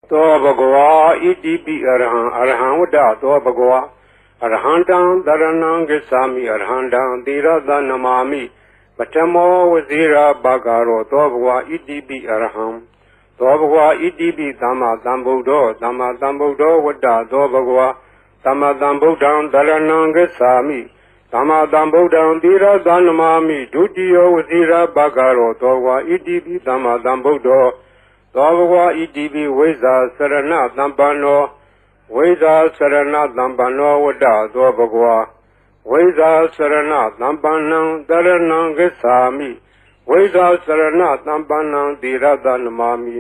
သောဘဂဝါဣတိပိအရဟံအရဟံဝတ္တသောဘဂဝါအရဟံတံတရဏံဂစ္ဆာမိအရဟံတံသီရသနမာမိပထမောဝဇိရာဘဂရောသောဘဂဝါဣတိပိအရဟံသောဘဂဝါဣတိပိသမ္မာသမ္ဗုဒ္ဓောသမ္မာသမ္ဗုဒ္ဓောဝတ္တသောဘဂဝါသမ္မာသမ္ဗုဒ္ဓံတရဏံဂစ္ဆာမိသမ္မာသမ္ဗုဒ္ဓံသီရသနမာမိဒုတိယောဝဇိရာဘဂရောသောဘဂဝါဣတိပိသမ္မာသမ္ဗုဒ္ဓောသောဘဂဝါဣတိပိဝိဇ္ဇာစရဏသမ္ပန္နောဝိဇ္ဇာစရဏသမ္ပန္နောဝတ္တသောဘဂဝါဝိဇ္ဇာစရဏသမ္ပန္နံတရဏံဂစ္ဆာမိဝိဇ္ဇာစရဏသမ္ပန္နံသီရသနမာမိ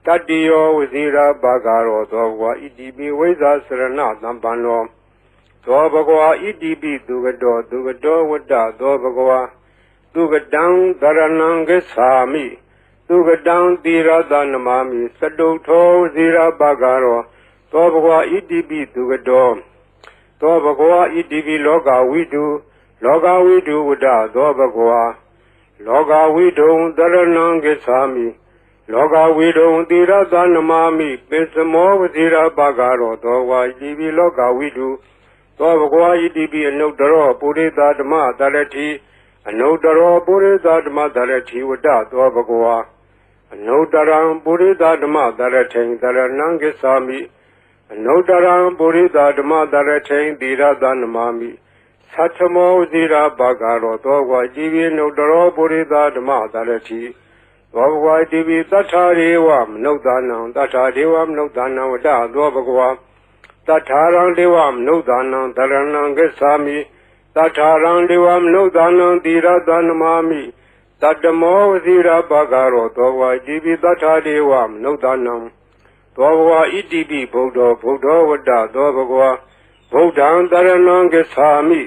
တတ္တိယောဝဇိရာဘဂရောသောဘဂဝါဣတိပိဝိဇ္ဇာစရဏသမ္ပန္နောသောဘဂဝါဣတိပိသူကတောသူကတောဝတ္တသောဘဂဝါသူကတံတရဏံဂစ္ဆာမိသူကတံသီရသနမာမိစတုထောဇိရာဘဂရောသောဘဂဝါဣတိပိသူကတောသောဘဂဝါဣတိပိလောကဝိတုလောကဝိတုဝတ္တသောဘဂဝါလောကဝိတုံတရဏံဂစ္ဆာမိလောကဝိတုံသီရသနမာမိပိစမောဝဇိရာဘဂရောသောဘဂဝါဣတိပိလောကဝိတုသောဘဂဝါဣတိပိအနုတ္တရောပုရိသဓမ္မတရတိအနုတ္တရောပုရိသဓမ္မတရတိဝတ္တသောဘဂဝါအနုတ္တရံပုရိသဓမ္မတရထိန်တရဏံဂစ္ဆာမိအနုတ္တရံပုရိသဓမ္မတရထိန်သီရသနမာမိသတ္ထမောဇိရာဘဂရောသောဘဂဝါဣတိပိအနုတ္တရောပုရိသဓမ္မတရတိသောဘဂဝါဣတိပိသတ္ထာရေဝမနုဿာနံသတ္ထာဒေဝမနုဿာနံဝတ္တသောဘဂဝါသတ္ထာရံဒေဝမနုဿာနံတရဏံဂစ္ဆာမိသတ္ထာရံဒေဝမနုဿာနံသီရသနမာမိတတ္တမောဝဇိရာဘဂရောသောဘဂဝါဣတိပိသတ္ထာဒေဝမနုဿာနံသောဘဂဝါဣတိပိဗုဒ္ဓောဗုဒ္ဓောဝတ္တသောဘဂဝါဗုဒ္ဓံတရဏံဂစ္ဆာမိ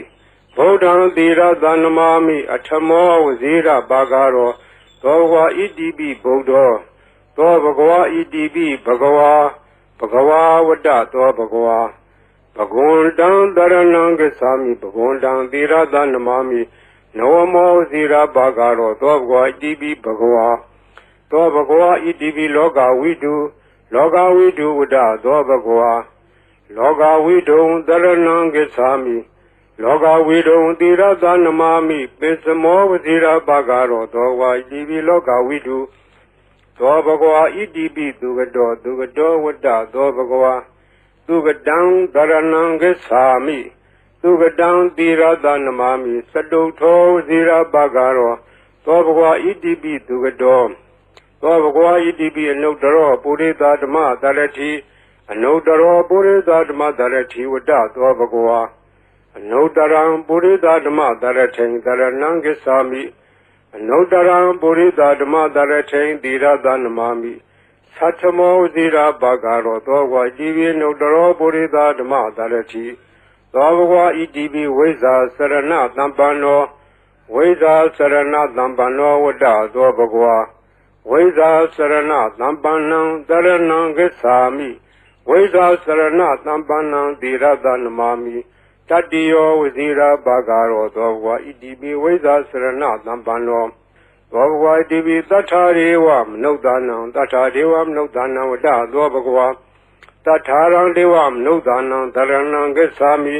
ဗုဒ္ဓံသီရသနမာမိအထမောဝဇိရာဘဂရောသောဘဂဝါဣတိပိဗုဒ္ဓောသောဘဂဝါဣတိပိဘဂဝါဘဂဝါဝတ္တသောဘဂဝါဘဂဝန္တံတရဏံဂစ္ဆာမိဘဂဝန္တံသီရသနမာမိနဝမောဇိရာဘဂရောသောဘဂဝါဣတိပိဘဂဝါသောဘဂဝါဣတိပိလောကဝိတုလောကဝိတုဝတ္တသောဘဂဝါလောကဝိတုံတရဏံဂစ္ဆာမိလောကဝိတုံသီရသနမာမိပိစမောဝဇိရာဘဂရောသောဘဂဝါဣတိပိလောကဝိတုသောဘဂဝါဣတိပိသူကတောသူကတောဝတ္တသောဘဂဝါသူကတံတရဏံဂစ္ဆာမိသူကတံသီရသနမာမိစတုထောဇိရာဘဂရောသောဘဂဝါဣတိပိသူကတောသောဘဂဝါဣတိပိအနုတ္တရောပုရိသဓမ္မတရတိအနုတ္တရောပုရိသဓမ္မတရတိဝတ္တသောဘဂဝါအနုတ္တရံပုရိသဓမ္မတရထိန်တရဏံဂစ္ဆာမိအနုတ္တရံပုရိသဓမ္မတရထိန်သီရသနမာမိသတ္ထမောဇိရာဘဂရောသောဘဂဝါဣတိပိအနုတ္တရောပုရိသဓမ္မတရတိသောဘဂဝါဣတိပိဝိဇ္ဇာစရဏသမ္ပန္နောဝိဇ္ဇာစရဏသမ္ပန္နောဝတ္တသောဘဂဝါဝိဇ္ဇာစရဏသမ္ပန္နံတရဏံဂစ္ဆာမိဝိဇ္ဇာစရဏသမ္ပန္နံသီရသနမာမိတတ္တိယောဝဇိရာဘဂရောသောဘဂဝါဣတိပိဝိဇ္ဇာစရဏသမ္ပန္နောသောဘဂဝါဣတိပိသတ္ထာရေဝမနုဿာနံသတ္ထာဒေဝမနုဿာနံဝတ္တသောဘဂဝါသတ္ထာရံဒေဝမနုဿာနံတရဏံဂစ္ဆာမိ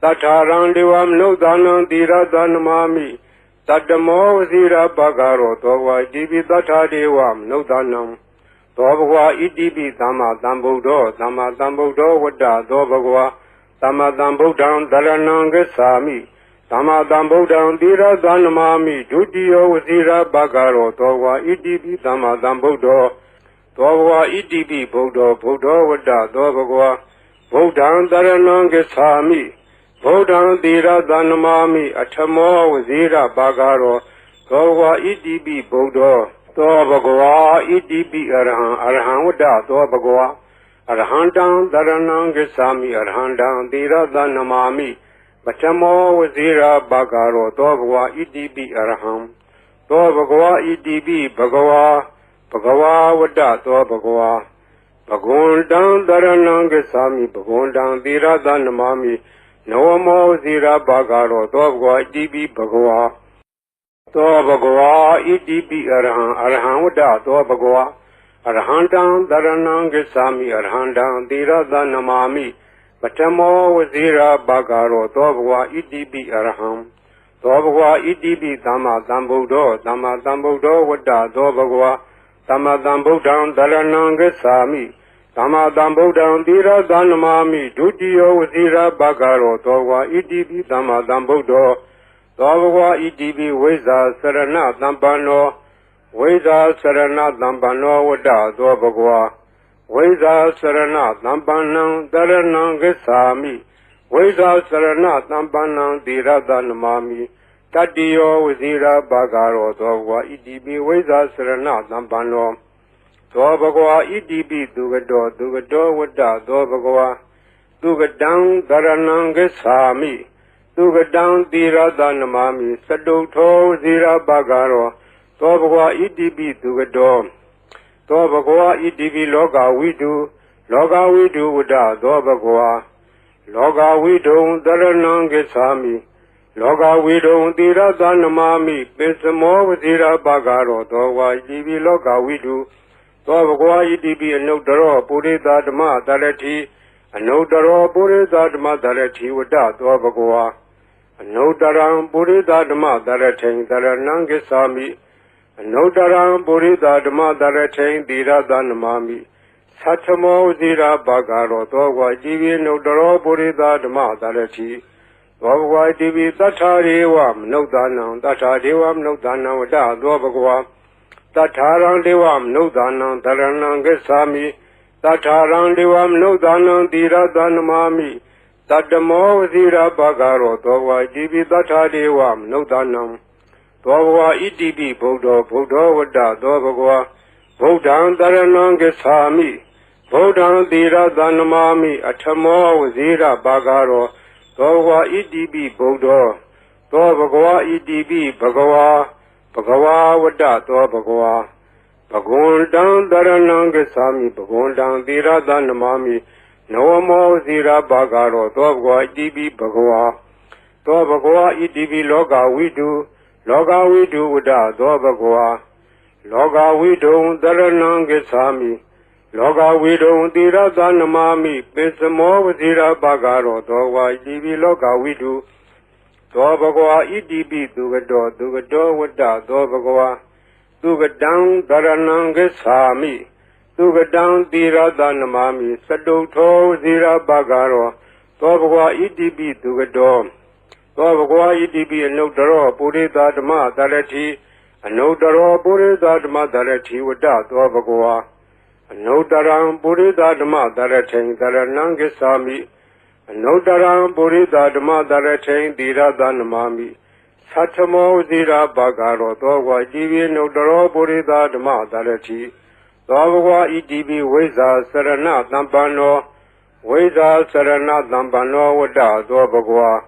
သတ္ထာရံဒေဝမနုဿာနံသီရသနမာမိတတ္တမောဝဇိရာဘဂရောသောဘဂဝါဣတိပိသတ္ထာဒေဝမနုဿာနံသောဘဂဝါဣတိပိသမ္မာသမ္ဗုဒ္ဓောသမ္မာသမ္ဗုဒ္ဓောဝတ္တသောဘဂဝါသမ္မာသမ္ဗုဒ္ဓံတရဏံဂစ္ဆာမိသမ္မာသမ္ဗုဒ္ဓံသီရသနမာမိဒုတိယောဝဇိရာဘဂရောသောဘဂဝါဣတိပိသမ္မာသမ္ဗုဒ္ဓောသောဘဂဝါဣတိပိဗုဒ္ဓောဗုဒ္ဓောဝတ္တသောဘဂဝါဗုဒ္ဓံတရဏံဂစ္ဆာမိဗုဒ္ဓံသီရသနမာမိအထမောဝဇိရာဘဂရောသောဘဂဝါဣတိပိဗုဒ္ဓောသောဘဂဝါဣတိပိအရဟံအရဟံဝတ္တသောဘဂဝါအရဟံတံတရဏံဂစ္ဆာမိအရဟံတံသီရသနမာမိပထမောဝဇိရာဘဂရောသောဘဂဝါဣတိပိအရဟံသောဘဂဝါဣတိပိဘဂဝါဘဂဝါဝတ္တသောဘဂဝါဘဂဝန္တံတရဏံဂစ္ဆာမိဘဂဝန္တံသီရသနမာမိနဝမောဇိရာဘဂရောသောဘဂဝါဣတိပိဘဂဝါသောဘဂဝါဣတိပိအရဟံအရဟံဝတ္တသောဘဂဝါ Arhandam Dharanam Gacchami Arhandam Tirada Namami Patamo Vazira Bhagaro Dobhva Idibi Arham Dobhva Idibi Dhamma Dhambuddho Dhamma Dhambuddho Vada Dobhva Dhamma Dhambuddham Dharanam Gacchami Dhamma Dhambuddham Tirada Namami Dutiyo Vazira Bhagaro Dobhva Idibi Dhamma Dhambuddho Dobhva Idibi Veza Sarana Dhampano Veda Sarana Dhampano Vada Dobhva Veda Sarana Dhampanam Dharanam Gacchami Veda Sarana Dhampanam Tirada Namami Tatiyo Vazira Bhagaro Dobhva Idibi Veda Sarana Dhampano Dobhva Idibi Dugado Dugado Vada Dobhva Dugadam Dharanam Gacchami Dugadam Tirada Namami Sadutho Vazira Bhagaro Dobhva Idibi Dugado Dobhva Idibi Loga Vidu Vada Dobhva Loga Vidu Dharanam Gacchami Loga Vidu Tirada Namami Pesamo Vazira Bhagaro Dobhva Idibi Loga Vidu Dobhva Idibi Anudaro Purita Dhamma Dharati Anudaro Purita Dhamma Dharati Vada Dobhva Anudaram Purita Dhamma Dharati Dharanam Gacchami Anudaram Purita Dhamma Dharati Tirada Namami Satamo Vazira Bhagaro Dobhva Idibi Anudaro Purita Dhamma Dharati Dobhva Idibi Tatharivam Nudanam Tatharivam Nudanam Vada Dobhva Tatharam Devam Nudanam Dharanam Gacchami Tatharam Devam Nudanam Tirada Namami Tattamo Vazira Bhagaro Dobhva Idibi Tathadevam Nudanam Dobhva Idibi Buddho Buddho Vada Dobhva Buddham Dharanam Gacchami Buddham Tirada Namami Attamo Vazira Bhagaro Dobhva Idibi Buddho Dobhva Idibi Bhagava Bhagava Vada Dobhva Bhagundam Dharanam Gacchami Bhagundam Tirada Namami Navamo Vazira Bhagaro Dobhva Idibi Bhagava Dobhva Idibi Loga Vidu Vada Dobhva Loga Vidu Dharanam Gacchami Loga Vidu Tirada Namami Pesamo Vazira Bhagaro Dobhva Idibi Loga Vidu Dobhva Idibi Dugado Dugado Vada Dobhva Dugadam Dharanam Gacchami Dugadam Tirada Namami Sadutho Vazira Bhagaro Dobhva Idibi Dugado Dobhva Idibi Anudaro Purita Dhamma Dharati Anudaro Purita Dhamma Dharati Vada Dobhva Anudaram Purita Dhamma Dharati Dharanam Gacchami Anudaram Purita Dhamma Dharati Tirada Namami Satamo Vazira Bhagaro Dobhva Idibi Anudaro Purita Dhamma Dharati Dobhva Idibi Veza Sarana Dhampano Veza Sarana Dhampano Vada Dobhva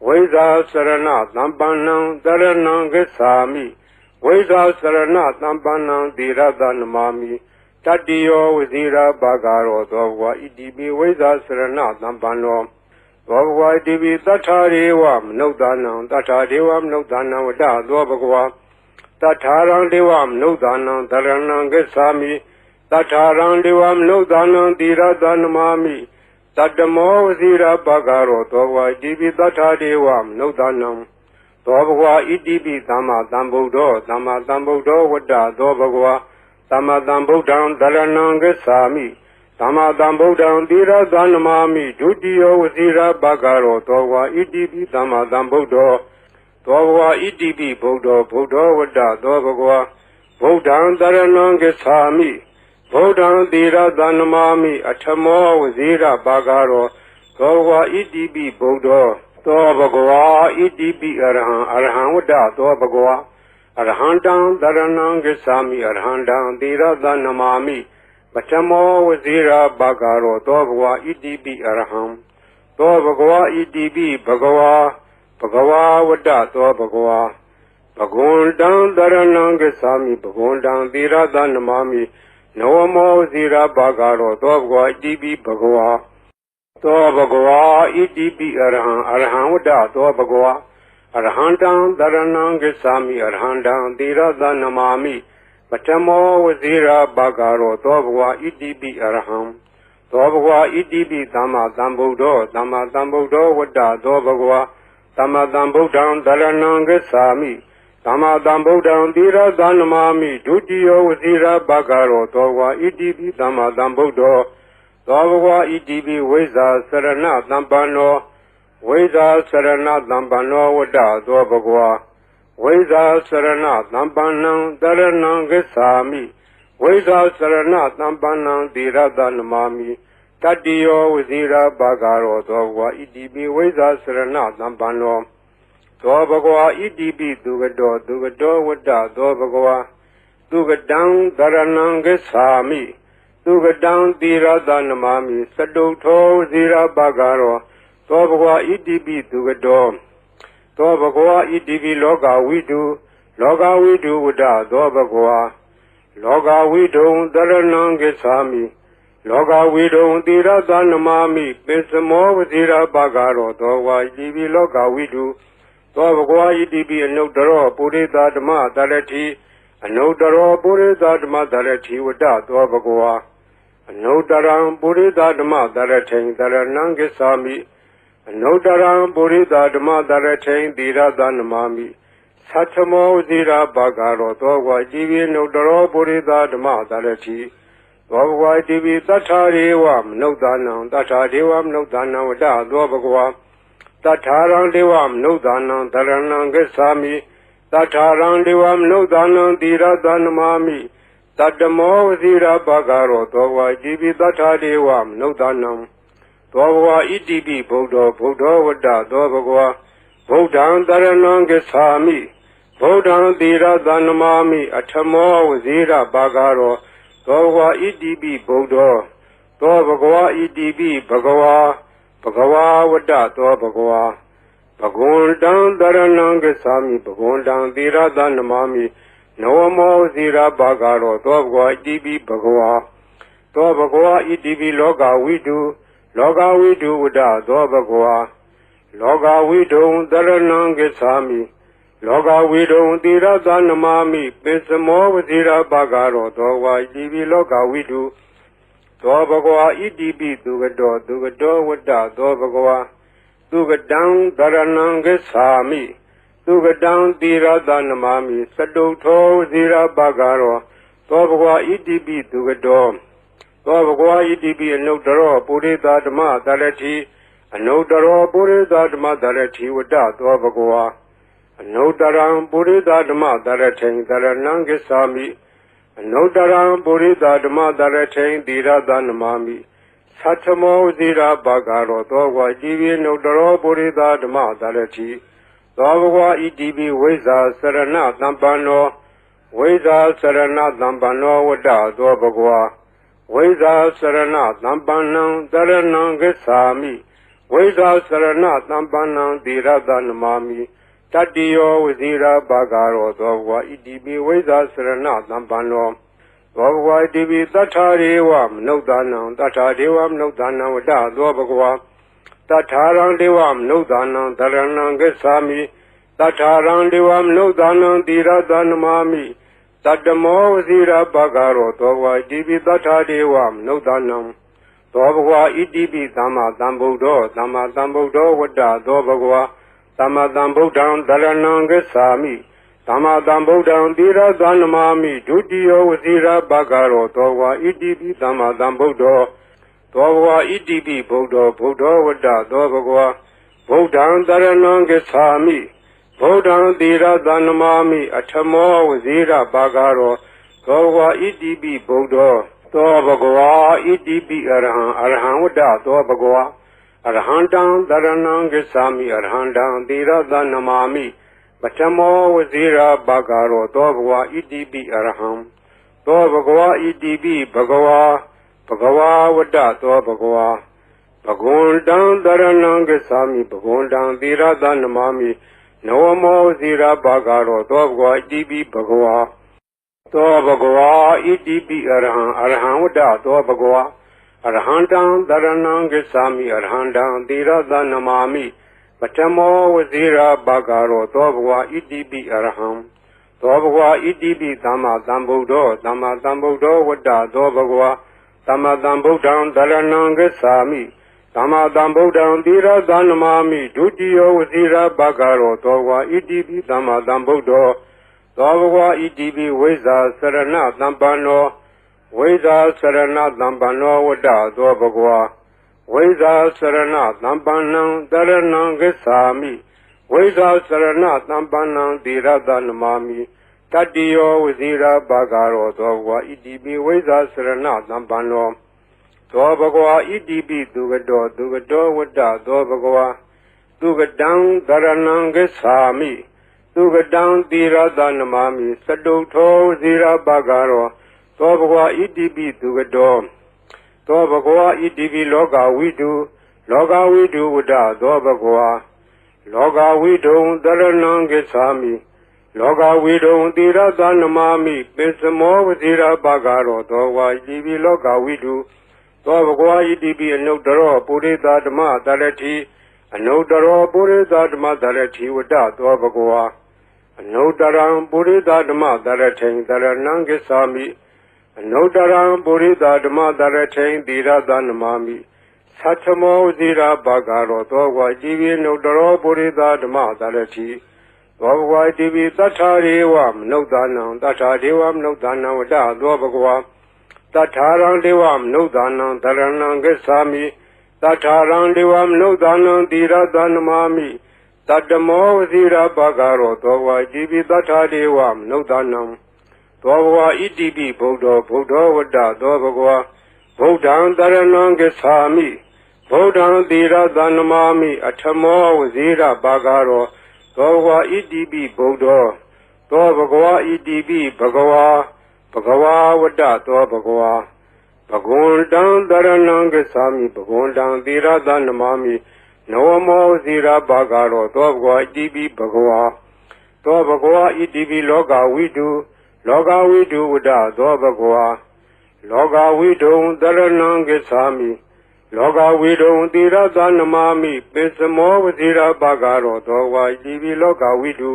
Veza Sarana Dhampanam Dharanam Gacchami Veza Sarana Dhampanam Tirada Namami Tatiyo Vazira Bhagaro Dobhva Idibi Veza Sarana Dhampano Dobhva Idibi Tatharevam Nudanam Tatharevam Nudanam Vada Dobhva Tatharam Devam Nudanam Dharanam Gacchami Tatharam Devam Nudanam Tirada Namami Tattamo Vazira Bhagaro Dobhva Idibi Tathadevam Nudanam Dobhva Idibi Dhamma Dhambuddho Dhamma Dhambuddho Vada Dobhva Dhamma Dhambuddham Dharanam Gacchami Dhamma Dhambuddham Tirada Namami Dutiyo Vazira Bhagaro Dobhva Idibi Dhamma Dhambuddho Dobhva Idibi Buddho Buddho Vada Dobhva Buddham Dharanam Gacchami Buddham Tirada Namami Attamo Vazira Bhagaro Dobhva Idibi Buddho Dobhva Idibi Arham Vada Dobhva Arhandam Dharanam Gacchami Arhandam Tirada Namami Attamo Vazira Bhagaro Dobhva Idibi Arham Dobhva Idibi Bhagava Bhagava Vada Dobhva Bhagundam Dharanam Gacchami Bhagundam Tirada Namami Navamo Vazira Bhagaro Dobhva Idibi Bhagava Dobhva Idibi Arham Vada Dobhva Arhandam Dharanam Gacchami Arhandam Tirada Namami Patamo Wazira Bagaro, Dobwa Idibi Araham, Dobwa Idibi Dama Dambudo, Dama Dambudo Wada, Dobagwa, Dama Dambudan, Darananga Sami, Dama Dambudan, Dira Danamami, Dudio Wazira Bagaro, Dobwa Idibi Dama Dambudo, Dobwa Idibi Weza Sarana Dambano, Weza Sarana Dambano Wada, Dobagwa. Weza Sarana Dambanang Daranang Gesami Weza Sarana Dambanang Dirada Namami Tadio Wazira Bagaro Dogwa Idibi Weza Sarana Dambano Dobagwa Idibi Dugado Wada Dobagwa Dugadang Daranang Gesami Dugadang Dirada Namami Saduto Wazira Bagaro Dobagwa Idibi Dugado Dobagwa Idibi Loga Widu Wada Dobagwa Loga Widu Daranangesami Loga Widu Dira Danamami Pesamo Wazira Bagaro Dogwa Idibi Loga Widu Dobagwa Idibi Anodaro Purida Dama Dalati Anodaro Purida Dama Dalati Wada Dobagwa Anodaram Purida Dama Dalati Daranangesami Anodaram Burida Dama Daratain Dira Danamami Satamo Zira Bagaro Dogwa Divi Nodaro Burida Dama Darati Dogwa Divi Tatariwam Nodanam Tatariwam Nodanam Wada Dobagwa Tatarang Diwam Nodanam Daranangasami Tatarang Diwam Nodanam Dira Danamami Tatamo Zira Bagaro Dogwa Divi Tatariwam Nodanam Dobwa Idibi Buddha Wada Dobagwa Buddhan Daranangasami Buddhan Dira Danamami Atamo Wazira Bagaro Dobwa Idibi Buddha Dobagwa Idibi Bhagawa Wada Dobagwa Bhagundan Daranangasami Bhagundan Dira Danamami Noamo Zira Bagaro Dobwa Idibi Bhagawa Dobagwa Idibi Loga Widu Loga Widu Wada Dobagwa Loga Widu Daranangasami Loga Widu Dira Danamami Pesamo Wazira Bagaro Dogwa Idibi Loga Widu Dobagwa Idibi Dugado Wada Dobagwa Dugadang Daranangasami Dugadang Dira Danamami Saduto Wazira Bagaro Dobagwa Idibi Dugado Dobagwa Idibi Anodaro Purida Dama Dalati Anodaro Purida Dama Dalati Wada Dobagwa Anodaram Purida Dama Dalatain Daranangasami Anodaram Purida Dama Dalatain Dira Danamami Satamo Zira Bagaro Dogwa Idibi Anodaro Purida Dama Dalati Dobagwa Idibi Weza Sarana Dambano Weza Sarana Dambano Wada Dobagwa Weza Sarana Dambanang Daranangasami Weza Sarana Dambanang Dira Danamami Tadio Wazira Bagaro Dogwa Idibi Weza Sarana Dambano Dogwa Idibi Tatariwam Nodanam Wada Dobagwa Tatarang Diwam Nodanam Daranangasami Tatarang Diwam Nodanam Dira Danamami Tadamo Zira Bagaro Dogwa Idibi Tatariwam Nodanam Dobagwa Idibi Dama Dambudo Wada Dobagwa Dama Dambudan Daranangasami Dama Dambudan Dira Danamami Dudio Wazira Bagaro Dogwa Idibi Dama Dambudo Dobagwa Idibi Buddha Wada Dobagwa Buddhan Daranangasami Buddhan Dira Danamami Atamo Wazira Bagaro Dobagwa Idibi Buddha Dobagwa Idibi Arhan Wada Dobagwa Arhandan Daranangasami Arhandan Dira Danamami Batamo Wazira Bagaro Dobagwa Idibi Arham Dobagwa Idibi Bhagawa Wada Dobagwa Bhagundan Daranangasami Bhagundan Dira Danamami Noamo Zira Bagaro Dobagwa Idibi Bhagawa Dobagwa Idibi Arhan Wada Dobagwa Arhandan Daranangasami Arhandan Dira Danamami Batamo Wazira Bagaro Dobagwa Idibi Arham သောဘဂဝါဣတိပိသမ္မာသမ္ဗုဒ္ဓောသမ္မာသမ္ဗုဒ္ဓောဝတ္တသောဘဂဝါသမ္မာသမ္ဗုဒ္ဓံတရဏံဂစ္ဆာမိသမ္မာသမ္ဗုဒ္ဓံသီရသနမာမိဒုတိယဝစီရဘဂရောသောဘဂဝါဣတိပိသမ္မာသမ္ဗုဒ္ဓောသောဘဂဝါဣတိပိဝိဇ္ဇာစရဏသမ္ပန္နောဝိဇ္ဇာစရဏသမ္ပန္နောဝတ္တသောဘဂဝါဝိဇ္ဇာစရဏသမ္ပန္နံတရဏံဂစ္ဆာမိဝိဇ္ဇာစရဏသမ္ပန္နံသီရသနမာမိတတိယောဝစီရဘဂရောသောဘဂဝါဣတိပိဝိဇ္ဇာစရဏသမ္ပန္နောသောဘဂဝါဣတိပိသူကတောဝတ္တသောဘဂဝါသူကတံတရဏံဂစ္ဆာမိသူကတံသီရသနမာမိစတုထောဝစီရဘဂရောသောဘဂဝါဣတိပိသူကတောသောဘဂဝါဣတိပိလောကဝိတုဝတ္တသောဘဂဝါလောကဝိတုံတရဏံဂစ္ဆာမိလောကဝိတုံသီရသနမာမိပိစမောဝစီရဘဂရောသောဘဂဝါဣတိပိလောကဝိတုသောဘဂဝါဣတိပိအနုတ္တရောပုရိသဓမ္မတရတိအနုတ္တရောပုရိသဓမ္မတရတိဝတ္တသောဘဂဝါအနုတ္တရံပုရိသဓမ္မတရထိန်တရဏံဂစ္ဆာမိအနုတ္တရံပုရိသဓမ္မတရထိန်သီရသနမာမိသတ္ထမောဇိရာဘဂရောသောဘဂဝါဣတိပိအနုတ္တရောပုရိသဓမ္မတရတိသောဘဂဝါဣတိပိသတ္ထာရေဝမနုဿာနံသတ္ထာဒေဝမနုဿာနံဝတ္တသောဘဂဝါတထာရံဒေဝမနုဿာနံတရဏံဂစ္ဆာမိတထာရံဒေဝမနုဿာနံသီရသနမာမိတတ္တမောဝစီရဘဂရောသောဘဂဝါဣတိပိတထာဒေဝမနုဿာနံသောဘဂဝါဣတိပိဗုဒ္ဓောဝတ္တသောဘဂဝါဗုဒ္ဓံတရဏံဂစ္ဆာမိဗုဒ္ဓံသီရသနမာမိအထမောဝစီရဘဂရောသောဘဂဝါဣတိပိဗုဒ္ဓောသောဘဂဝါဣတိပိဘဂဝါဝတ္တသောဘဂဝါဘဂဝန္တံတရဏံဂစ္ဆာမိဘဂဝန္တံသီရသနမာမိနဝမောဇိရဘဂရောသောဘဂဝါဣတိပိဘဂဝါသောဘဂဝါဣတိပိလောကဝိတုဝတ္တသောဘဂဝါလောကဝိတုံတရဏံဂစ္ဆာမိလောကဝိတုံသီရသနမာမိပိစမောဝဇိရဘဂရောသောဘဂဝါဣတိပိလောကဝိတု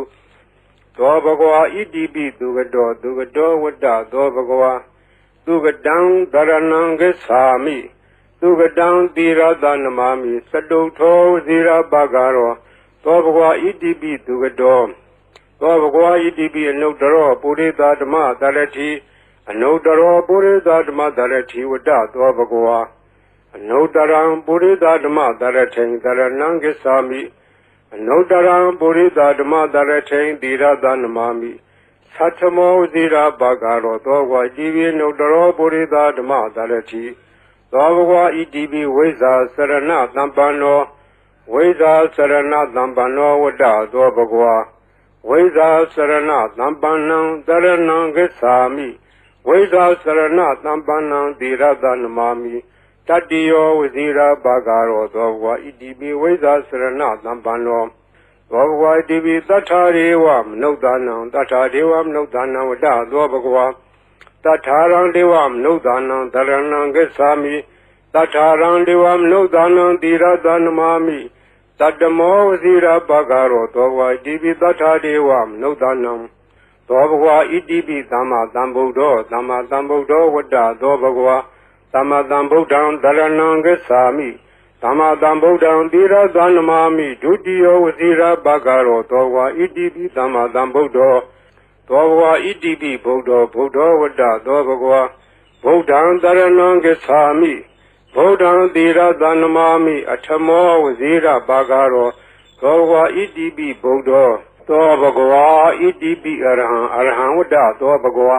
သောဘဂဝါဣတိပိသူကတောဝတ္တသောဘဂဝါသူကတံတရဏံဂစ္ဆာမိသူကတံသီရသနမာမိစတုထောဝစီရဘဂရောသောဘဂဝါဣတိပိသူကတောသောဘဂဝါဣတိပိအနုတ္တရောပုရိသဓမ္မတရတိအနုတ္တရောပုရိသဓမ္မတရတိဝတ္တသောဘဂဝါအနုတ္တရံပုရိသဓမ္မတရထိန်တရဏံဂစ္ဆာမိအနုတ္တရံပုရိသဓမ္မတရထိန်သီရသနမာမိသတ္ထမောဇိရာဘဂရောသောဘဂဝါဣတိပိအနုတ္တရောပုရိသဓမ္မတရတိသောဘဂဝါဣတိပိဝိဇ္ဇာစရဏသမ္ပန္နောဝိဇ္ဇာစရဏသမ္ပန္နောဝတ္တသောဘဂဝါဝိဇ္ဇာစရဏသမ္ပန္နံတရဏံဂစ္ဆာမိဝိဇ္ဇာစရဏသမ္ပန္နံသီရသနမာမိတတိယောဝစီရဘဂရောသောဘဂဝါဣတိပိဝိဇ္ဇာစရဏသမ္ပန္နောသောဘဂဝါဣတိပိသတ္ထာရေဝမနုဿာနံသတ္ထာဒေဝမနုဿာနံဝတ္တသောဘဂဝါတထာရံဒေဝမနုဿာနံတရဏံဂစ္ဆာမိတထာရံဒေဝမနုဿာနံသီရသနမာမိတတ္တမောဝစီရဘဂရောသောဘဂဝါဣတိပိတထာဒေဝမနုဿာနံသောဘဂဝါဣတိပိသမ္မာသမ္ဗုဒ္ဓောဝတ္တသောဘဂဝါသမ္မာသမ္ဗုဒ္ဓံတရဏံဂစ္ဆာမိသမ္မာသမ္ဗုဒ္ဓံသီရသနမာမိဒုတိယဝစီရဘဂရောသောဘဂဝါဣတိပိသမ္မာသမ္ဗုဒ္ဓောသောဘဂဝါဣတိပိဗုဒ္ဓောဝတ္တသောဘဂဝါဗုဒ္ဓံတရဏံဂစ္ဆာမိဗုဒ္ဓံသီရသနမာမိအထမောဝစီရဘဂရောသောဘဂဝါဣတိပိဗုဒ္ဓောသောဘဂဝါဣတိပိအရဟံဝတ္တသောဘဂဝါ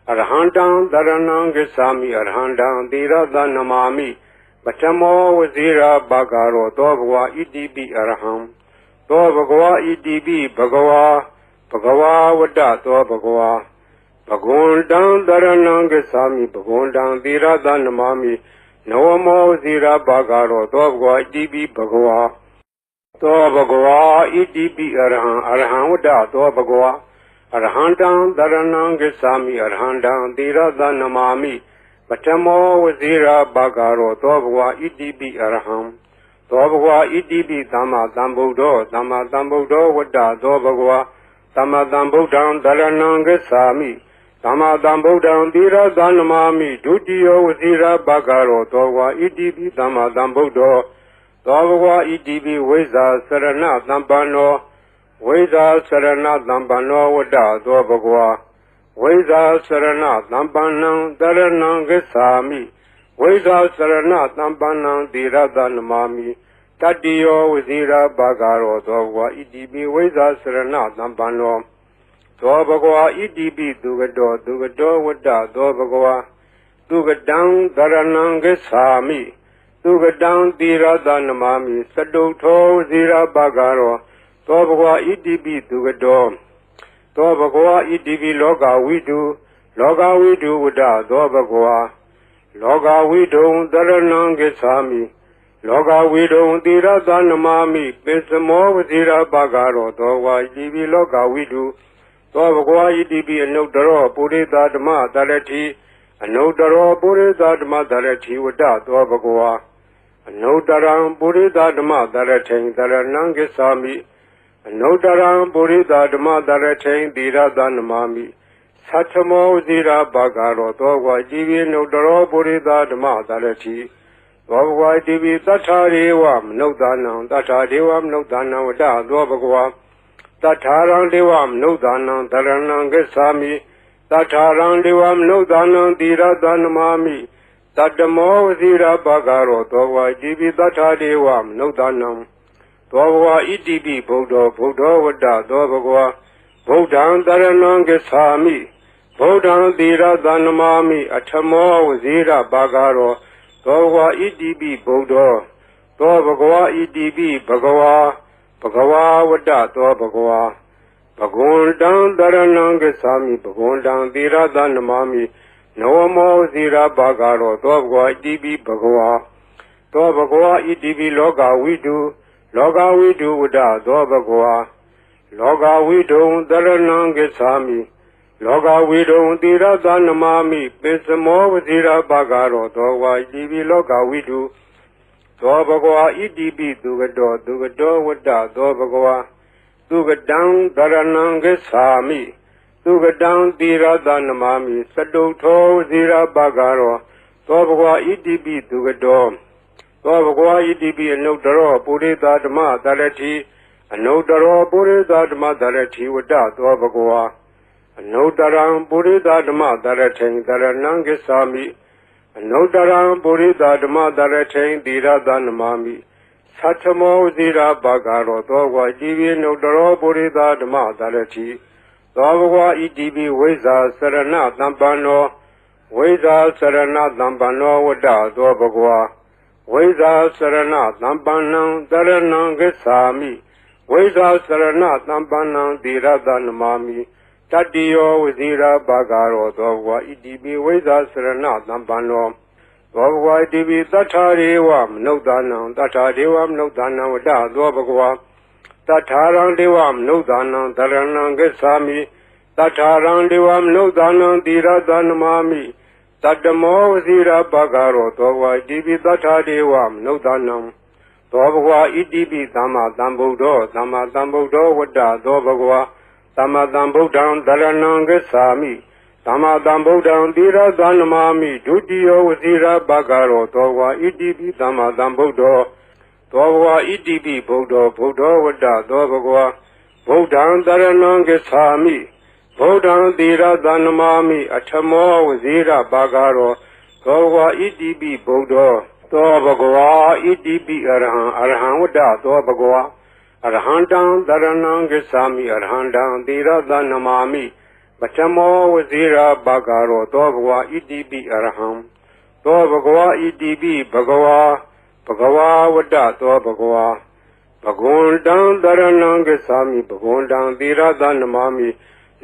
အရဟံတံတရဏံဂစ္ဆာမိအရဟံတံသီရသနမာမိပထမောဝစီရဘဂရောသောဘဂဝါဣတိပိအရဟံသောဘဂဝါဣတိပိဘဂဝါဝတ္တသောဘဂဝါဘဂဝန္တံတရဏံဂစ္ဆာမိဘဂဝန္တံသီရသနမာမိနဝမောဝစီရဘဂရောသောဘဂဝါဣတိပိဘဂဝါသောဘဂဝါဣတိပိအရဟံဝတ္တသောဘဂဝါအရဟံတံတရဏံဂစ္ဆာမိအရဟံတံသီရသနမာမိပထမောဝစီရဘဂရောသောဘဂဝါဣတိပိအရဟံသောဘဂဝါဣတိပိသမ္မာသမ္ဗုဒ္ဓောဝတ္တသောဘဂဝါ သမ္မာသမ္ဗုဒ္ဓံသရဏံဂစ္ဆာမိသမ္မာသမ္ဗုဒ္ဓံသီရသနမာမိဒုတိယဝစီရဘဂရောသောဝါဣတိပိသမ္မာသမ္ဗုဒ္ဓောသောဘဂဝါဣတိပိဝိဇ္ဇာစရဏသမ္ပန္နောဝိဇ္ဇာစရဏသမ္ပန္နောဝတ္တသောဘဂဝါဝိဇ္ဇာစရဏသမ္ပန္နံသရဏံဂစ္ဆာမိဝိဇ္ဇာစရဏသမ္ပန္နံသီရသနမာမိတတ္တိယောဝစီရဘဂရောသောဘဂဝါဣတိပိဝိဇ္ဇာစရဏသမ္ပန္နောသောဘဂဝါဣတိပိသူကတောဝတ္တသောဘဂဝါသူကတံသရဏံဂစ္ဆာမိသူကတံသီရသနမာမိစတုထောဝစီရဘဂရောသောဘဂဝါဣတိပိသူကတောသောဘဂဝါဣတိပိလောကဝိတုဝတ္တသောဘဂဝါလောကဝိတုံသရဏံဂစ္ဆာမိလောကဝိတုံသီရသနမာမိပိစမောဝစီရဘဂရောသောဝါဣတိပိလောကဝိတုသောဘဂဝါဣတိပိအနုတ္တရောပုရိသဓမ္မတရတိအနုတ္တရောပုရိသဓမ္မတရတိဝတ္တသောဘဂဝါအနုတ္တရံပုရိသဓမ္မတရထိန်တရဏံဂစ္ဆာမိအနုတ္တရံပုရိသဓမ္မတရထိန်သီရသနမာမိသတ္ထမောဇိရာဘဂရောသောဘဂဝါဣတိပိအနုတ္တရောပုရိသဓမ္မတရတိသောဘဂဝါဣတိပိသတ္ထာရေဝမနုဿာနံသတ္ထာဒေဝမနုဿာနံဝတ္တသောဘဂဝါတထာရံဒေဝမနုဿာနံသရဏံဂစ္ဆာမိတထာရံဒေဝမနုဿာနံသီရသနမာမိတတ္တမောဝစီရဘဂရောသောဘဂဝါဣတိပိတထာဒေဝမနုဿာနံသောဘဂဝါဣတိပိဗုဒ္ဓောဝတ္တသောဘဂဝါဗုဒ္ဓံသရဏံဂစ္ဆာမိဗုဒ္ဓံသီရသနမာမိအထမောဝစီရဘဂရောသောဘဂဝါဣတိပိဗုဒ္ဓောသောဘဂဝါဣတိပိဘဂဝါဝတ္တသောဘဂဝါဘဂဝန္တံသရဏံဂစ္ဆာမိဘဂဝန္တံသီရသနမာမိနဝမောဇိရဘဂရောသောဘဂဝါဣတိပိဘဂဝါသောဘဂဝါဣတိပိလောကဝိတုဝတ္တသောဘဂဝါလောကဝိတုံသရဏံဂစ္ဆာမိလောကဝိတုံသီရသနမာမိပိစမောဝဇိရဘဂရောသောဘဂဝါဣတိပိလောကဝိတုသောဘဂဝါဣတိပိသူကတောဝတ္တသောဘဂဝါသူကတံသရဏံဂစ္ဆာမိသူကတံသီရသနမာမိစတုထောဇိရဘဂရောသောဘဂဝါဣတိပိသူကတောသောဘဂဝါဣတိပိအနုတ္တရောပုရိသဓမ္မတရတိအနုတ္တရောပုရိသဓမ္မတရတိဝတ္တသောဘဂဝါအနုတ္တရံပုရိသဓမ္မတရထိန်တရဏံဂစ္ဆာမိအနုတ္တရံပုရိသဓမ္မတရထိန်သီရသနမာမိသတ္ထမောဇိရာဘဂရောသောဘဂဝါဣတိပိအနုတ္တရောပုရိသဓမ္မတရတိသောဘဂဝါဣတိပိဝိဇ္ဇာစရဏသမ္ပန္နောဝိဇ္ဇာစရဏသမ္ပန္နောဝတ္တသောဘဂဝါဝိဇ္ဇာစရဏသမ္ပန္နံသရဏံဂစ္ဆာမိဝိဇ္ဇာစရဏသမ္ပန္နံသီရသနမာမိတတ္တိယောဝစီရဘဂရောသောဘဂဝါဣတိပိဝိဇ္ဇာစရဏသမ္ပန္နောသောဘဂဝါဣတိပိသတ္ထာရေဝမနုဿာနံသတ္ထာဒေဝမနုဿာနံဝတ္တသောဘဂဝါတထာရံဒေဝမနုဿာနံသရဏံဂစ္ဆာမိတထာရံဒေဝမနုဿာနံသီရသနမာမိတတ္တမောဝစီရဘဂရောသောဘဂဝါဣတိပိသတ္ထာဒေဝမနုဿာနံသောဘဂဝါဣတိပိသမ္မာသမ္ဗုဒ္ဓောဝတ္တသောဘဂဝါသမ္မာသမ္ဗုဒ္ဓံသရဏံဂစ္ဆာမိသမ္မာသမ္ဗုဒ္ဓံသီရသနမာမိဒုတိယဝစီရဘဂရောသောဘဂဝါဣတိပိသမ္မာသမ္ဗုဒ္ဓောသောဘဂဝါဣတိပိဗုဒ္ဓောဝတ္တသောဘဂဝါဗုဒ္ဓံသရဏံဂစ္ဆာမိဗုဒ္ဓံသီရသနမာမိအထမောဝစီရဘဂရောသောဘဂဝါဣတိပိဗုဒ္ဓောသောဘဂဝါဣတိပိအရဟံဝတ္တသောဘဂဝါအရဟံတံသရဏံဂစ္ဆာမိအရဟံတံသီရသနမာမိပထမောဝစီရဘဂရောသောဘဂဝါဣတိပိအရဟံသောဘဂဝါဣတိပိဘဂဝါဝတ္တသောဘဂဝါဘဂဝန္တံသရဏံဂစ္ဆာမိဘဂဝန္တံသီရသနမာမိ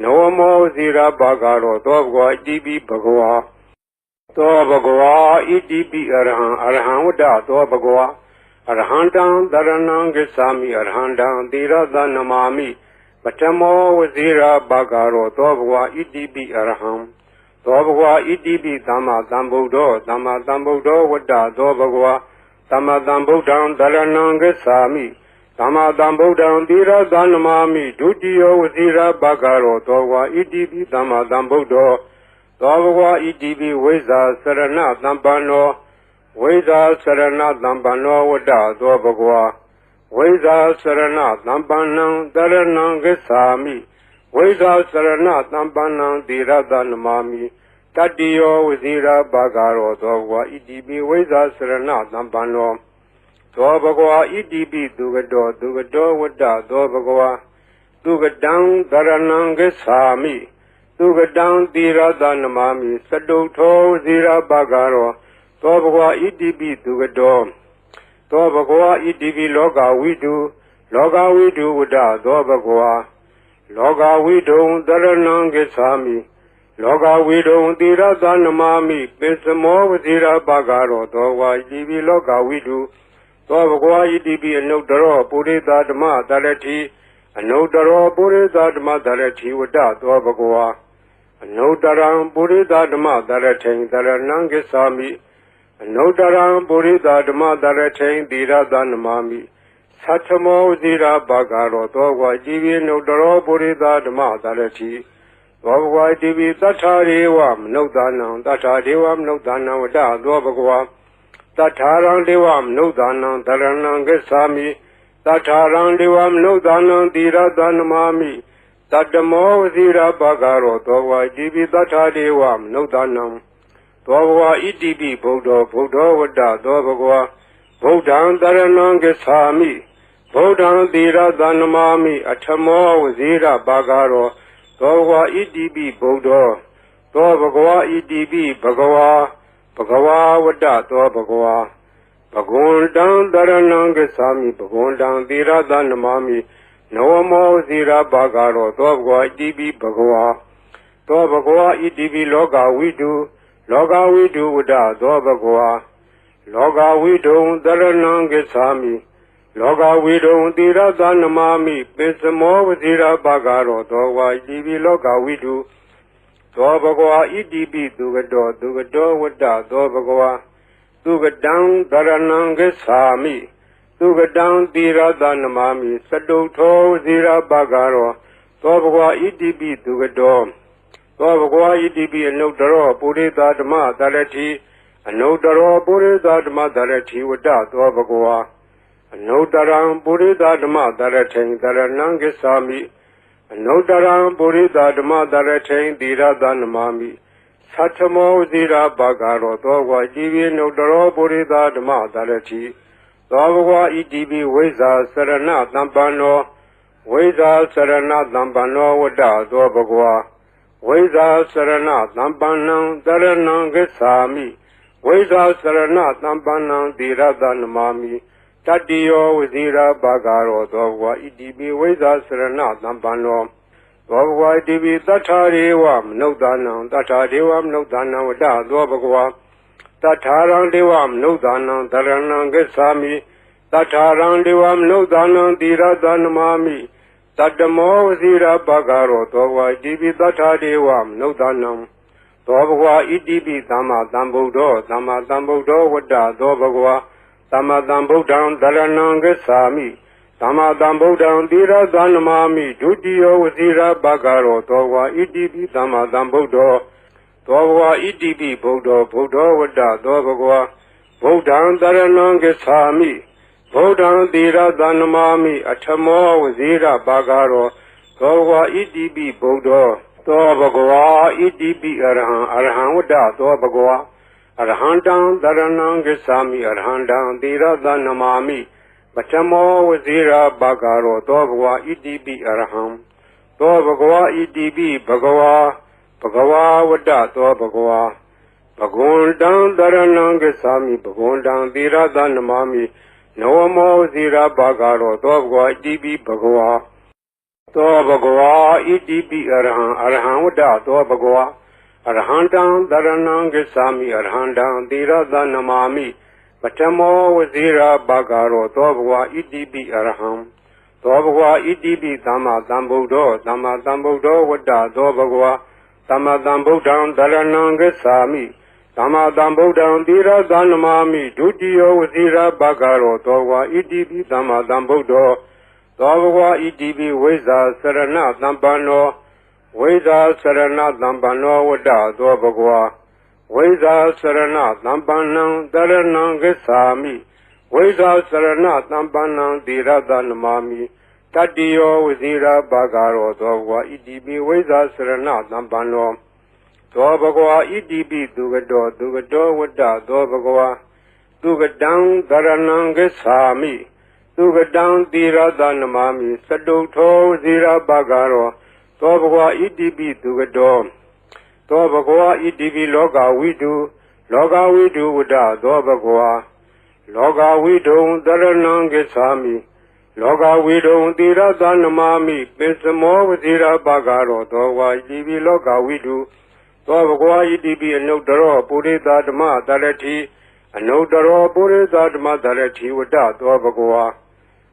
နဝမောဝစီရဘဂရောသောဘဂဝါဣတိပိဘဂဝါသောဘဂဝါဣတိပိအရဟံဝတ္တသောဘဂဝါအရဟံတံသရဏံဂစ္ဆာမိအရဟံတံသီရသနမာမိပထမောဝစီရဘဂရောသောဘဂဝါဣတိပိအရဟံသောဘဂဝါဣတိပိသမ္မာသမ္ဗုဒ္ဓောဝတ္တသောဘဂဝါသမ္မာသမ္ဗုဒ္ဓံသရဏံဂစ္ဆာမိ သမ္မာသမ္ဗုဒ္ဓံသီရသနမာမိဒုတိယဝစီရဘဂရောသောဝါဣတိပိသမ္မာသမ္ဗုဒ္ဓောသောဘဂဝါဣတိပိဝိဇ္ဇာစရဏသမ္ပန္နောဝိဇ္ဇာစရဏသမ္ပန္နောဝတ္တသောဘဂဝါဝိဇ္ဇာစရဏသမ္ပန္နံတရဏံဂစ္ဆာမိဝိဇ္ဇာစရဏသမ္ပန္နံသီရသနမာမိတတ္တိယောဝစီရဘဂရောသောဘဂဝါဣတိပိဝိဇ္ဇာစရဏသမ္ပန္နောသောဘဂဝါဣတိပိသူကတောဝတ္တသောဘဂဝါသူကတံသရဏံဂစ္ဆာမိသူကတံသီရသနမာမိသတုထောဇီရဘဂရောသောဘဂဝါဣတိပိသူကတောသောဘဂဝါဣတိပိလောကဝိတုဝတ္တသောဘဂဝါလောကဝိတုံသရဏံဂစ္ဆာမိလောကဝိတုံသီရသနမာမိပိစမောဝဇီရဘဂရောသောဝါဣတိပိလောကဝိတုသောဘဂဝါဣတိပိအနုတ္တရောပုရိသဓမ္မသရတိအနုတ္တရောပုရိသဓမ္မသရတိဝတ္တသောဘဂဝါအနုတ္တရံပုရိသဓမ္မသရထိန်သရဏံဂစ္ဆာမိအနုတ္တရံပုရိသဓမ္မသရထိန်သီရသနမာမိသတ္ထမောဇိရာဘဂရောသောဘဂဝါဣတိပိအနုတ္တရောပုရိသဓမ္မသရတိသောဘဂဝါဣတိပိသတ္ထာရေဝမနုဿာနံသတ္ထာဒေဝမနုဿာနံဝတ္တသောဘဂဝါတထာရံဒေဝမနုဿာနံသရဏံဂစ္ဆာမိတထာရံဒေဝမနုဿာနံသီရသနမာမိတတ္တမောဝစီရဘဂရောသောဘဂဝါဣတိပိတထာဒေဝမနုဿာနံသောဘဂဝါဣတိပိဗုဒ္ဓောဝတ္တသောဘဂဝါဗုဒ္ဓံသရဏံဂစ္ဆာမိဗုဒ္ဓံသီရသနမာမိအထမောဝစီရဘဂရောသောဘဂဝါဣတိပိဗုဒ္ဓောသောဘဂဝါဣတိပိဘဂဝါဘဂဝါဝတ္တသောဘဂဝါဘဂဝန္တံသရဏံဂစ္ဆာမိဘဂဝန္တံသီရသနမာမိနဝမောဇီရဘဂရောသောဘဂဝါဣတိပိဘဂဝါသောဘဂဝါဣတိပိလောကဝိတုဝတ္တသောဘဂဝါလောကဝိတုံသရဏံဂစ္ဆာမိလောကဝိတုံသီရသနမာမိပိစမောဝဇီရဘဂရောသောဘဂဝါဣတိပိလောကဝိတုသောဘဂဝါဣတိပိသူကတောဝတ္တသောဘဂဝါသူကတံသရဏံဂစ္ဆာမိသူကတံသီရသနမာမိသတုထောဇီရဘဂရောသောဘဂဝါဣတိပိသူကတောသောဘဂဝါဣတိပိအနုတ္တရောပုရိသဓမ္မသရတိအနုတ္တရောပုရိသဓမ္မသရတိဝတ္တသောဘဂဝါအနုတ္တရံပုရိသဓမ္မသရထိန်သရဏံဂစ္ဆာမိအနုတ္တရံပုရိသဓမ္မသရထိန်သီရသနမာမိသတ္ထမောဇိရာဘဂရောသောဘဂဝါဣတိပိအနုတ္တရောပုရိသဓမ္မသရတိသောဘဂဝါဣတိပိဝိဇ္ဇာစရဏသမ္ပန္နောဝိဇ္ဇာစရဏသမ္ပန္နောဝတ္တသောဘဂဝါဝိဇ္ဇာစရဏသမ္ပန္နံတရဏံဂစ္ဆာမိဝိဇ္ဇာစရဏသမ္ပန္နံသီရသနမာမိတတ္တိယောဝစီရဘဂရောသောဘဂဝါဣတိပိဝိဇ္ဇာစရဏသမ္ပန္နောသောဘဂဝါဣတိပိသတ္ထာရေဝမနုဿာနံသတ္ထာဒေဝမနုဿာနံဝတ္တသောဘဂဝါတထာရံဒေဝမနုဿာနံသရဏံဂစ္ဆာမိတထာရံဒေဝမနုဿာနံသီရသနမာမိတတ္တမောဝစီရဘဂရောသောဘဂဝါဣတိပိသတ္ထာဒေဝမနုဿာနံသောဘဂဝါဣတိပိသမ္မာသမ္ဗုဒ္ဓောဝတ္တသောဘဂဝါသမ္မာသမ္ဗုဒ္ဓံသရဏံဂစ္ဆာမိသမ္မာသမ္ဗုဒ္ဓံသီရသနမာမိဒုတိယဝစီရဘဂရောသောဘဂဝါဣတိပိသမ္မာသမ္ဗုဒ္ဓောသောဘဂဝါဣတိပိဗုဒ္ဓောဝတ္တသောဘဂဝါဗုဒ္ဓံသရဏံဂစ္ဆာမိဗုဒ္ဓံသီရသနမာမိအထမောဝစီရဘဂရောသောဘဂဝါဣတိပိဗုဒ္ဓောသောဘဂဝါဣတိပိအရဟံဝတ္တသောဘဂဝါအရဟံတံသရဏံဂစ္ဆာမိအရဟံတံသီရသနမာမိပထမောဝစီရဘဂရောသောဘဂဝါဣတိပိအရဟံသောဘဂဝါဣတိပိဘဂဝါဝတ္တသောဘဂဝါဘဂဝန္တံသရဏံဂစ္ဆာမိဘဂဝန္တံသီရသနမာမိနဝမောဝစီရဘဂရောသောဘဂဝါဣတိပိဘဂဝါသောဘဂဝါဣတိပိအရဟံဝတ္တသောဘဂဝါအရဟံတံသရဏံဂစ္ဆာမိအရဟံတံသီရသနမာမိပထမောဝစီရဘဂရောသောဘဂဝါဣတိပိအရဟံသောဘဂဝါဣတိပိသမ္မာသမ္ဗုဒ္ဓောဝတ္တသောဘဂဝါသမ္မာသမ္ဗုဒ္ဓံသရဏံဂစ္ဆာမိ သမ္မာသမ္ဗုဒ္ဓံသီရသနမာမိဒုတိယဝစီရဘဂရောသောဘဂဝါဣတိပိသမ္မာသမ္ဗုဒ္ဓောသောဘဂဝါဣတိပိဝိဇ္ဇာစရဏသမ္ပန္နောဝိဇ္ဇာစရဏသမ္ပန္နောဝတ္တသောဘဂဝါဝိဇ္ဇာစရဏသမ္ပန္နံတရဏံဂစ္ဆာမိဝိဇ္ဇာစရဏသမ္ပန္နံသီရသနမာမိတတ္တိယောဝစီရဘဂရောသောဘဂဝါဣတိပိဝိဇ္ဇာစရဏသမ္ပန္နောသောဘဂဝါဣတိပိသူကတောဝတ္တသောဘဂဝါသူကတံသရဏံဂစ္ဆာမိသူကတံသီရသနမာမိစတုထောဝစီရဘဂရောသောဘဂဝါဣတိပိသူကတောသောဘဂဝါဣတိပိလောကဝိတုဝတ္တသောဘဂဝါလောကဝိတုံသရဏံဂစ္ဆာမိလောကဝိတုံသီရသနမာမိပိစမောဝစီရဘဂရောသောဘဂဝါဣတိပိလောကဝိတုသောဘဂဝါဣတိပိအနုတ္တရောပုရိသဓမ္မသရတိအနုတ္တရောပုရိသဓမ္မသရတိဝတ္တသောဘဂဝါ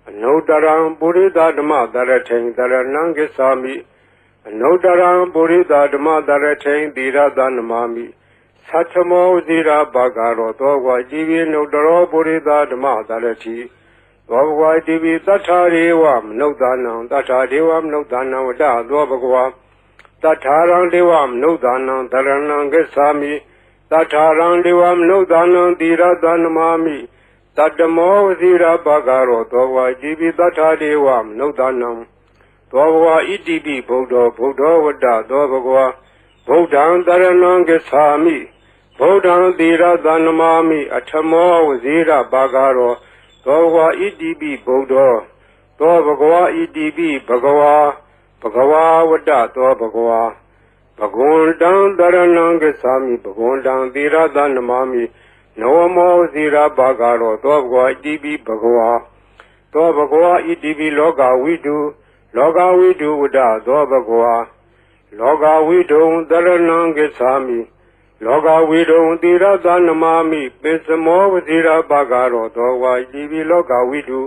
အနုတ္တရံပုရိသဓမ္မသရထိန်သရဏံဂစ္ဆာမိအနုတ္တရံပုရိသဓမ္မသရထိန်သီရသနမာမိသတ္ထမောဝစီရဘဂရောသောဘဂဝါဣတိပိအနုတ္တရောပုရိသဓမ္မသရတိသောဘဂဝါဣတိပိသတ္ထာရေဝမနုဿာနံသတ္ထာဒေဝမနုဿာနံဝတ္တသောဘဂဝါတထာရံဒေဝမနုဿာနံသရဏံဂစ္ဆာမိတထာရံဒေဝမနုဿာနံသီရသနမာမိတတ္တမောဝစီရဘဂရောသောဘဂဝါဣတိပိတထာဒေဝမနုဿာနံသောဘဂဝါဣတိပိဗုဒ္ဓောဝတ္တသောဘဂဝါဗုဒ္ဓံသရဏံဂစ္ဆာမိဗုဒ္ဓံသီရသနမာမိအထမောဝစီရဘဂရောသောဘဂဝါဣတိပိဗုဒ္ဓောသောဘဂဝါဣတိပိဘဂဝါဘဂဝါဝတ္တသောဘဂဝါဘဂဝန္တံသရဏံဂစ္ဆာမိဘဂဝန္တံသီရသနမာမိနဝမောဇိရဘဂရောသောဘဂဝါဣတိပိဘဂဝါသောဘဂဝါဣတိပိလောကဝိတုဝတ္တသောဘဂဝါလောကဝိတုံသရဏံဂစ္ဆာမိလောကဝိတုံသီရသနမာမိပိစမောဝဇိရဘဂရောသောဘဂဝါဣတိပိလောကဝိတု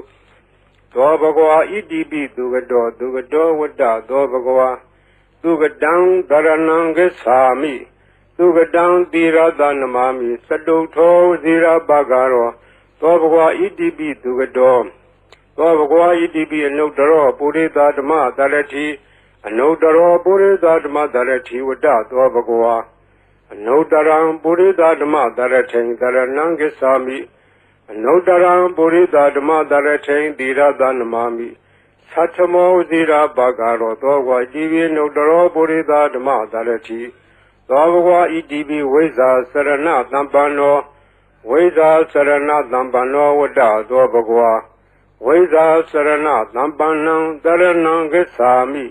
သောဘဂဝါဣတိပိသူကတောဝတ္တသောဘဂဝါသူကတံသရဏံဂစ္ဆာမိသူကတံသီရသနမာမိစတုထောဝစီရဘဂရောသောဘဂဝါဣတိပိသူကတောသောဘဂဝါဣတိပိအနုတ္တရောပုရိသဓမ္မသရတိအနုတ္တရောပုရိသဓမ္မသရတိဝတ္တသောဘဂဝါအနုတ္တရံပုရိသဓမ္မသရထိန်သရဏံဂစ္ဆာမိအနုတ္တရံပုရိသဓမ္မသရထိန်သီရသနမာမိသတ္ထမောဝစီရဘဂရောသောဘဂဝါဣတိပိအနုတ္တရောပုရိသဓမ္မသရတိသောဘဂဝါဣတိပိဝိဇ္ဇာစရဏသမ္ပန္နောဝိဇ္ဇာစရဏသမ္ပန္နောဝတ္တသောဘဂဝါဝိဇ္ဇာစရဏသမ္ပန္နံတရဏံဂစ္ဆာမိ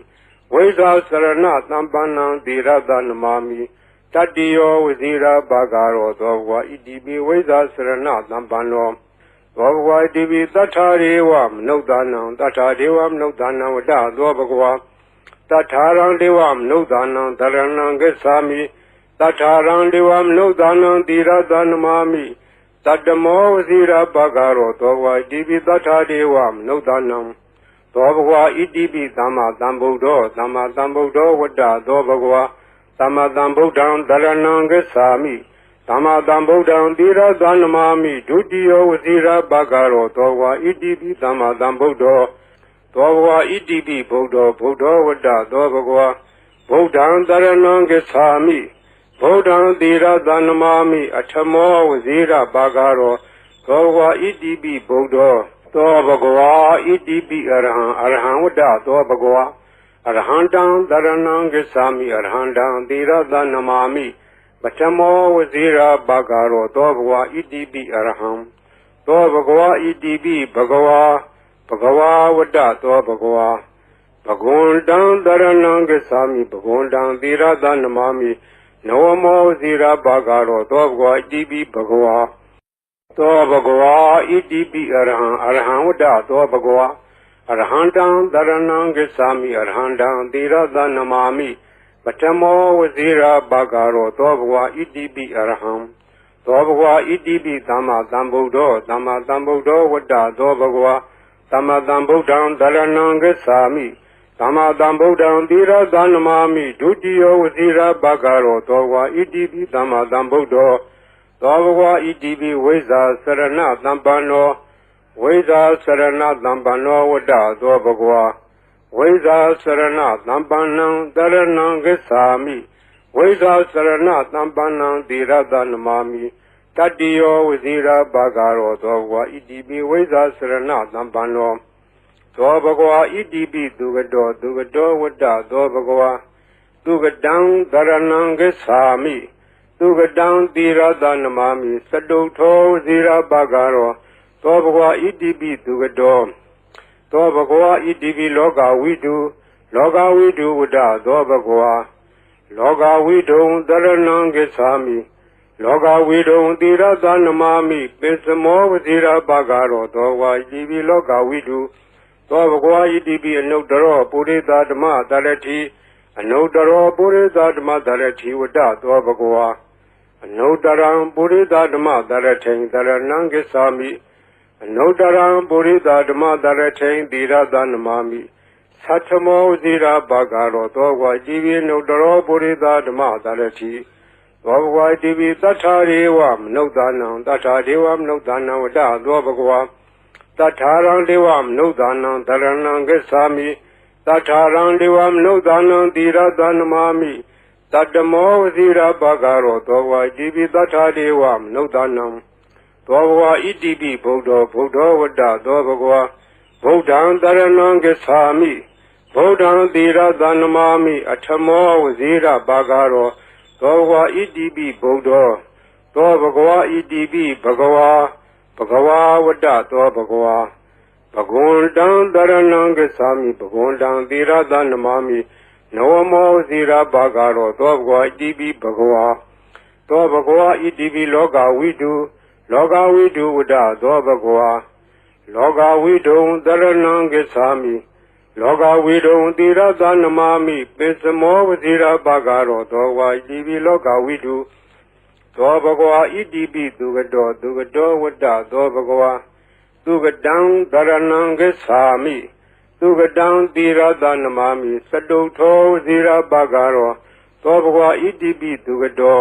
ဝိဇ္ဇာစရဏသမ္ပန္နံသီရသနမာမိတတ္တိယောဝစီရဘဂရောသောဘဂဝါဣတိပိဝိဇ္ဇာစရဏသမ္ပန္နောသောဘဂဝါဣတိပိသတ္ထာရေဝမနုဿာနံသတ္ထာဒေဝမနုဿာနံဝတ္တသောဘဂဝါတထာရံဒေဝမနုဿာနံသရဏံဂစ္ဆာမိတထာရံဒေဝမနုဿာနံသီရသနမာမိတတ္တမောဝစီရဘဂရောသောဘဂဝါဣတိပိတထာဒေဝမနုဿာနံသောဘဂဝါဣတိပိသမ္မာသမ္ဗုဒ္ဓောဝတ္တသောဘဂဝါသမ္မာသမ္ဗုဒ္ဓံသရဏံဂစ္ဆာမိသမ္မာသမ္ဗုဒ္ဓံသီရသနမာမိဒုတိယဝစီရဘဂရောသောဘဂဝါဣတိပိသမ္မာသမ္ဗုဒ္ဓောသောဘဂဝါဣတိပိဗုဒ္ဓောဝတ္တသောဘဂဝါဗုဒ္ဓံသရဏံဂစ္ဆာမိဗုဒ္ဓံသီရသနမာမိအထမောဝစီရဘဂရောသောဘဂဝါဣတိပိဗုဒ္ဓောသောဘဂဝါဣတိပိအရဟံဝတ္တသောဘဂဝါအရဟံတံသရဏံဂစ္ဆာမိအရဟံတံသီရသနမာမိပထမောဝစီရဘဂရောသောဘဂဝါဣတိပိအရဟံသောဘဂဝါဣတိပိဘဂဝါဝတ္တသောဘဂဝါဘဂဝန္တံသရဏံဂစ္ဆာမိဘဂဝန္တံသီရသနမာမိနဝမောဝစီရဘဂရောသောဘဂဝါဣတိပိဘဂဝါသောဘဂဝါဣတိပိအရဟံဝတ္တသောဘဂဝါအရဟံတံသရဏံဂစ္ဆာမိအရဟံတံသီရသနမာမိပထမောဝစီရဘဂရောသောဘဂဝါဣတိပိအရဟံသောဘဂဝါဣတိပိသမ္မာသမ္ဗုဒ္ဓောဝတ္တသောဘဂဝါသမ္မာသမ္ဗုဒ္ဓံသရဏံဂစ္ဆာမိသမ္မာသမ္ဗုဒ္ဓံသီရသနမာမိဒုတိယဝစီရဘဂရောသောဘဂဝါဣတိပိသမ္မာသမ္ဗုဒ္ဓော သောဘဂဝါဣတိပိဝိဇာစရဏသံပန္နောဝိဇာစရဏသံပန္နောဝတ္တသောဘဂဝါဝိဇာစရဏသံပန္နံတရဏံဂစ္ဆာမိဝိဇာစရဏသံပန္နံသီရသနမာမိတတ္တိယောဝဇိရာဘာဂရောသောဘဂဝါဣတိပိဝိဇာစရဏသံပန္နောသောဘဂဝါဣတိပိသူကတောဝတ္တသောဘဂဝါသူကတံတရဏံဂစ္ဆာမိသူကတံသီရသနမာမိစတုထောဝဇိရာဘာဂရောသောဘဂဝါဣတိပိသူကတောသောဘဂဝါဣတိပိလောကဝိတုဝတ္တသောဘဂဝါလောကဝိတုံတရဏံဂစ္ဆာမိလောကဝိတုံသီရသနမာမိပိစမောဝဇိရာဘာဂရောသောဝါဣတိပိလောကဝိတုသောဘဂဝါဣတိပိအနုတ္တရောပုရိသဓမ္မတရတိအနုတ္တရောပုရိသဓမ္မတရတိဝတ္တသောဘဂဝါအနုတ္တရံပုရိသဓမ္မတရထိန်တရဏံဂစ္ဆာမိအနုတ္တရံပုရိသဓမ္မတရထိန်သီရသနမာမိသတ္ထမောဝဇိရာဘာဂရောသောဘဂဝါဣတိပိအနုတ္တရောပုရိသဓမ္မတရတိသောဘဂဝါဣတိပိသတ္ထာရေဝမနုဿာနံသတ္ထာဒေဝမနုဿာနံဝတ္တသောဘဂဝါသတ္ထာရံဒေဝမနုဿာနံတရဏံဂစ္ဆာမိသတ္ထာရံဒေဝမနုဿာနံသီရသနမာမိတတ္တမောဝဇိရာဘာဂရောသောဘဂဝါဣတိပိသတ္ထာဒေဝမနုဿာနံသောဘဂဝါဣတိပိဗုဒ္ဓဝတ္တသောဘဂဝါဗုဒ္ဓံတရဏံဂစ္ဆာမိဗုဒ္ဓံသီရသနမာမိအထမောဝဇိရာဘာဂရောသောဘဂဝါဣတိပိဗုဒ္ဓသောဘဂဝါဣတိပိဘဂဝါဝတ္တသောဘဂဝါဘဂဝန္တံတရဏံဂစ္ဆာမိဘဂဝန္တံသီရသနမာမိနဝမောဇိရာဘာဂရောသောဘဂဝါဣတိပိဘဂဝါသောဘဂဝါဣတိပိလောကဝိတုဝတ္တသောဘဂဝါလောကဝိတုံတရဏံဂစ္ဆာမိလောကဝိတုံသီရသနမာမိပိစမောဝဇိရာဘာဂရောသောဘဂဝါဣတိပိလောကဝိတုသောဘဂဝါဣတိပိသူကတောဝတ္တသောဘဂဝါသူကတံတရဏံဂစ္ဆာမိသူကတံသီရသနမာမိစတုထောဝဇိရာဘာဂရောသောဘဂဝါဣတိပိသူကတော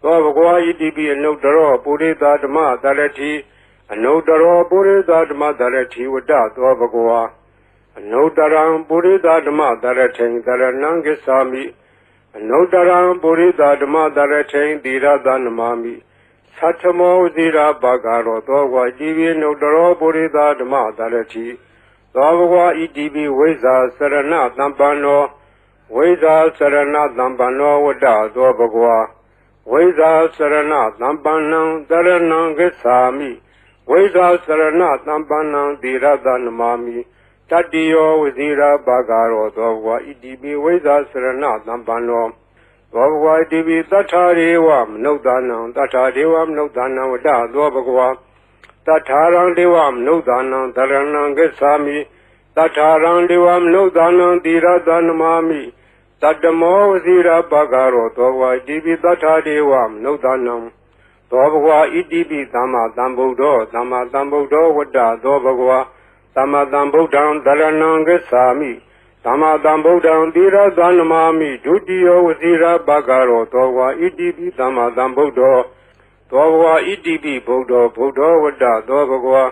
သောဘဂဝါဣတိပိအနုတ္တရောပုရိသဓမ္မတရတိအနုတ္တရောပုရိသဓမ္မတရတိဝတ္တသောဘဂဝါအနုတ္တရံပုရိသဓမ္မတရထိန်တရဏံဂစ္ဆာမိအနုတ္တရံပုရိသဓမ္မတရထိန်သီရသနမာမိသတ္ထမောဝဇိရာဘာဂရောသောဘဂဝါဣတိပိအနုတ္တရောပုရိသဓမ္မတရတိသောဘဂဝါဣတိပိဝိဇာစရဏသံပန္နောဝိဇာစရဏသံပန္နောဝတ္တသောဘဂဝါဝိဇာစရဏသံပန္နံတရဏံဂစ္ဆာမိဝိဇာစရဏသံပန္နံသီရသနမာမိတတ္တိယောဝဇိရာဘာဂရောသောဘဂဝါဣတိပိဝိဇာစရဏသံပန္နောသောဘဂဝါဣတိပိသတ္ထာရေဝမနုဿာနံသတ္ထာဒေဝမနုဿာနံဝတ္တသောဘဂဝါသတ္ထာရံဒေဝမနုဿာနံတရဏံဂစ္ဆာမိသတ္ထာရံဒေဝမနုဿာနံသီရသနမာမိတတ္တမောဝဇိရာဘာဂရောသောဘဂဝါဣတိပိသတ္ထာဒေဝမနုဿာနံသောဘဂဝါဣတိပိသမ္မာသမ္ဗုဒ္ဓောဝတ္တသောဘဂဝါသမ္မာသမ္ဗုဒ္ဓံတရဏံဂစ္ဆာမိသမ္မာသမ္ဗုဒ္ဓံသီရသနမာမိဒုတိယောဝဇိရာဘာဂရောသောဘဂဝါဣတိပိသမ္မာသမ္ဗုဒ္ဓောသောဘဂဝါဣတိပိဗုဒ္ဓောဝတ္တသောဘဂဝါ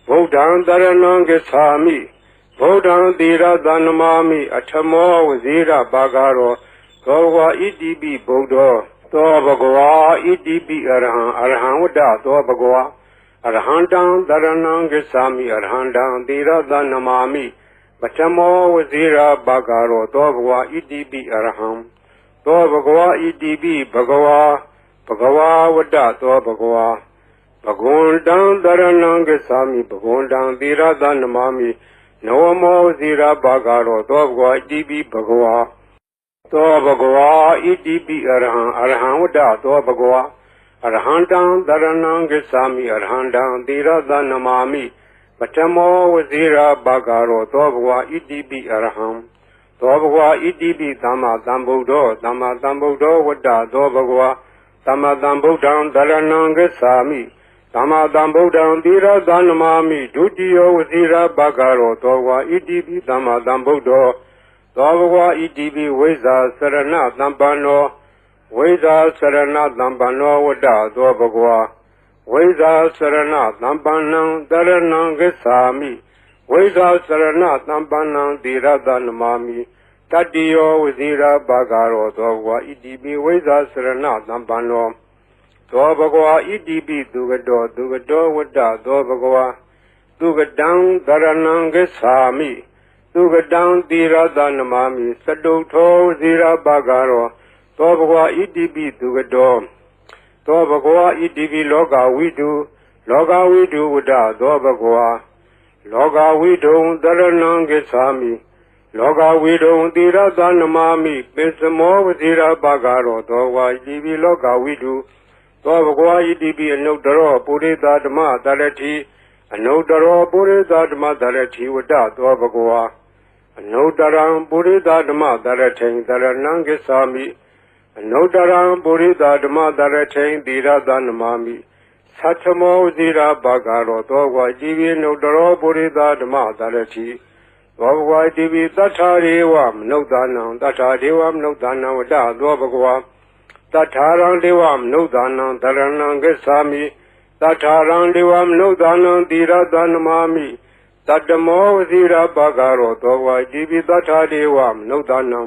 ဗုဒ္ဓံတရဏံဂစ္ဆာမိဗုဒ္ဓံသီရသနမာမိအထမောဝဇိရာဘာဂရောသောဘဂဝါဣတိပိဗုဒ္ဓောသောဘဂဝါဣတိပိအရဟံဝတ္တသောဘဂဝါအရဟံတံတရဏံဂစ္ဆာမိအရဟံတံသီရသနမာမိပထမောဝဇိရာဘာဂရောသောဘဂဝါဣတိပိအရဟံသောဘဂဝါဣတိပိဘဂဝါဝတ္တသောဘဂဝါဘဂဝန္တံတရဏံဂစ္ဆာမိဘဂဝန္တံသီရသနမာမိနဝမောဝဇိရာဘာဂရောသောဘဂဝါဣတိပိဘဂဝါသောဘဂဝါဣတိပိအရဟံဝတ္တသောဘဂဝါအရဟံတံတရဏံဂစ္ဆာမိအရဟံတံသီရသနမာမိပထမောဝဇိရာဘာဂရောသောဘဂဝါဣတိပိအရဟံသောဘဂဝါဣတိပိသမ္မာသမ္ဗုဒ္ဓောဝတ္တသောဘဂဝါသမ္မာသမ္ဗုဒ္ဓံတရဏံဂစ္ဆာမိသမ္မာသမ္ဗုဒ္ဓံသီရသနမာမိဒုတိယောဝဇိရာဘာဂရောသောဘဂဝါဣတိပိသမ္မာသမ္ဗုဒ္ဓောသောဘဂဝါဣတိပိဝိဇာစရဏသံပန္နောဝ ဝိဇာစရဏသံပန္နောဝတ္တသောဘဂဝါဝိဇာစရဏသံပန္နံတရဏံဂစ္ဆာမိဝိဇာစရဏသံပန္နံသီရသနမာမိတတ္တိယောဝဇိရာဘာဂရောသောဘဂဝါဣတိပိဝိဇာစရဏသံပန္နောသောဘဂဝါဣတိပိသူကတောဝတ္တသောဘဂဝါသူကတံတရဏံဂစ္ဆာမိသူကတံသီရသနမာမိစတုထောဝဇိရာဘာဂရောသောဘဂဝါဣတိပိသူကတောသောဘဂဝါဣတိပိလောကဝိတုဝတ္တသောဘဂဝါလောကဝိတုံတရဏံဂစ္ဆာမိလောကဝိတုံသီရသနမာမိပိစမောဝဇိရာဘာဂရောသောဝါဣတိပိလောကဝိတုသောဘဂဝါဣတိပိအနုတ္တရောပုရိသဓမ္မတရတိအနုတ္တရောပုရိသဓမ္မတရတိဝတ္တသောဘဂဝါအနုတ္တရံပုရိသဓမ္မတရထိန်တရဏံဂစ္ဆာမိအနုတ္တရံပုရိသဓမ္မတရထိန်သီရသနမာမိသတ္ထမောဝဇိရာဘာဂရောသောဘဂဝါဣတိပိအနုတ္တရောပုရိသဓမ္မတရတိသောဘဂဝါဣတိပိသတ္ထာရေဝမနုဿာနံသတ္ထာဒေဝမနုဿာနံဝတ္တသောဘဂဝါသတ္ထာရံဒေဝမနုဿာနံတရဏံဂစ္ဆာမိသတ္ထာရံဒေဝမနုဿာနံသီရသနမာမိတတ္တမောဝဇိရာဘာဂရောသောဘဂဝါဣတိပိသတ္ထာဒေဝမနုဿာနံ